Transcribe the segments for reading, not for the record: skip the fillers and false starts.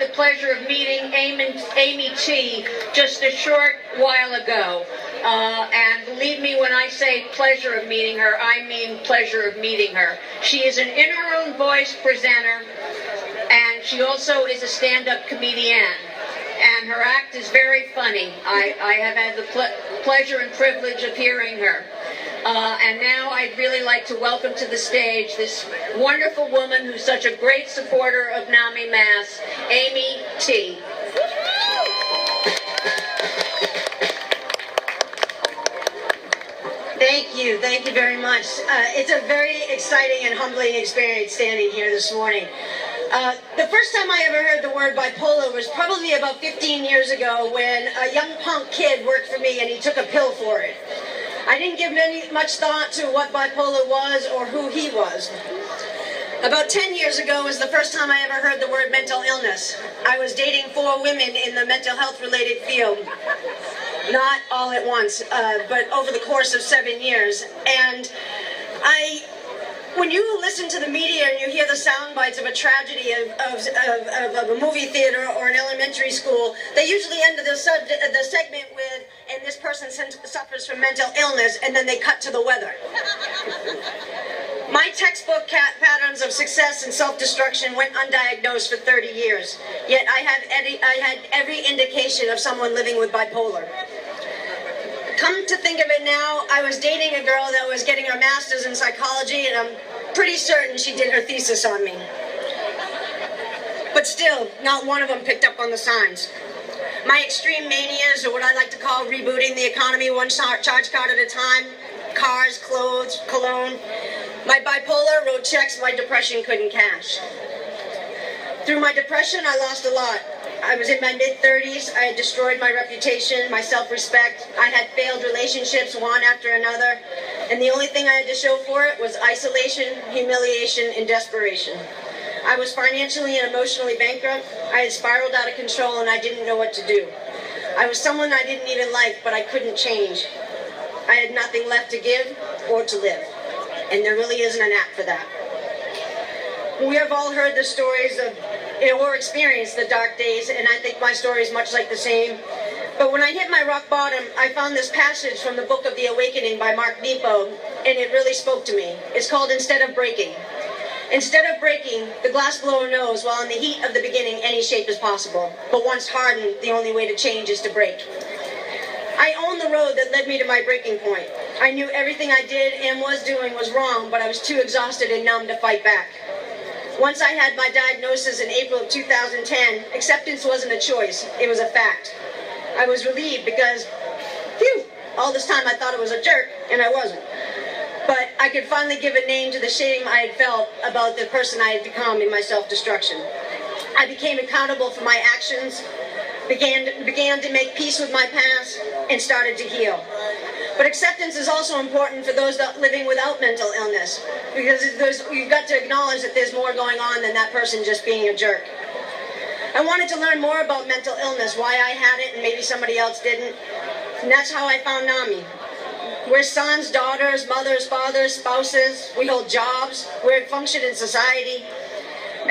The pleasure of meeting Amy T. just a short while ago. And believe me when I say pleasure of meeting her, I mean pleasure of meeting her. She is an in her own voice presenter, and she also is a stand-up comedian. And her act is very funny. I have had the pleasure and privilege of hearing her. And now I'd really like to welcome to the stage this wonderful woman who's such a great supporter of NAMI Mass, Amy T. Thank you very much. It's a very exciting and humbling experience standing here this morning. The first time I ever heard the word bipolar was probably about 15 years ago when a young punk kid worked for me and he took a pill for it. I didn't give much thought to what bipolar was or who he was. About 10 years ago was the first time I ever heard the word mental illness. I was dating 4 women in the mental health related field. Not all at once, but over the course of 7 years. And when you listen to the media and you hear the sound bites of a tragedy of a movie theater or an elementary school, they usually end the segment with, and this person suffers from mental illness, and then they cut to the weather. My textbook patterns of success and self-destruction went undiagnosed for 30 years, yet I had every indication of someone living with bipolar. Come to think of it now, I was dating a girl that was getting her master's in psychology, and I'm pretty certain she did her thesis on me. But still, not one of them picked up on the signs. My extreme manias, or what I like to call rebooting the economy one charge card at a time, cars, clothes, cologne. My bipolar wrote checks my depression couldn't cash. Through my depression, I lost a lot. I was in my mid-30s. I had destroyed my reputation, my self-respect. I had failed relationships, one after another. And the only thing I had to show for it was isolation, humiliation, and desperation. I was financially and emotionally bankrupt. I had spiraled out of control, and I didn't know what to do. I was someone I didn't even like, but I couldn't change. I had nothing left to give or to live. And there really isn't an app for that. We have all heard the stories of, or experienced the dark days, and I think my story is much like the same. But when I hit my rock bottom, I found this passage from the book of the Awakening by Mark Nepo, and it really spoke to me. It's called Instead of Breaking. Instead of breaking, the glassblower knows while in the heat of the beginning any shape is possible. But once hardened, the only way to change is to break. I owned the road that led me to my breaking point. I knew everything I did and was doing was wrong, but I was too exhausted and numb to fight back. Once I had my diagnosis in April of 2010, acceptance wasn't a choice, it was a fact. I was relieved because, phew, all this time I thought I was a jerk, and I wasn't. But I could finally give a name to the shame I had felt about the person I had become in my self-destruction. I became accountable for my actions, began to make peace with my past, and started to heal. But acceptance is also important for those living without mental illness, because you've got to acknowledge that there's more going on than that person just being a jerk. I wanted to learn more about mental illness, why I had it and maybe somebody else didn't, and that's how I found NAMI. We're sons, daughters, mothers, fathers, spouses, we hold jobs, we're a function in society.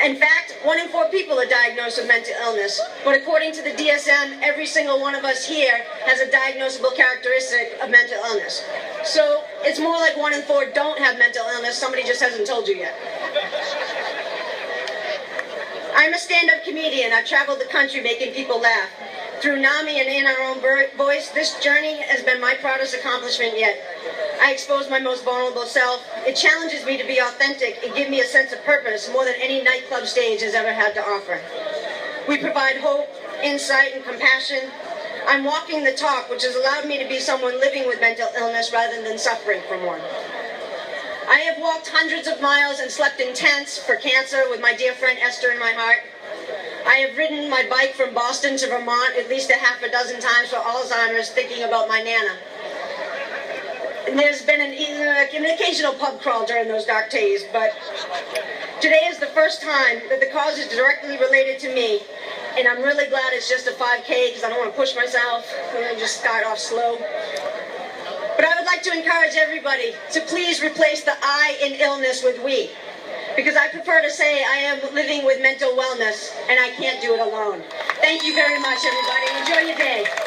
In fact, 1 in 4 people are diagnosed with mental illness, but according to the DSM, every single one of us here has a diagnosable characteristic of mental illness. So it's more like 1 in 4 don't have mental illness, somebody just hasn't told you yet. I'm a stand-up comedian. I've traveled the country making people laugh. Through NAMI and in our own voice, this journey has been my proudest accomplishment yet. I expose my most vulnerable self. It challenges me to be authentic and give me a sense of purpose more than any nightclub stage has ever had to offer. We provide hope, insight, and compassion. I'm walking the talk, which has allowed me to be someone living with mental illness rather than suffering from one. I have walked hundreds of miles and slept in tents for cancer with my dear friend Esther in my heart. I have ridden my bike from Boston to Vermont at least a half a dozen times for Alzheimer's, thinking about my Nana. And there's been an occasional pub crawl during those dark days, but today is the first time that the cause is directly related to me, and I'm really glad it's just a 5K because I don't want to push myself. I'm going to just start off slow. But I would like to encourage everybody to please replace the I in illness with we. because I prefer to say I am living with mental wellness and I can't do it alone. Thank you very much, everybody. Enjoy your day.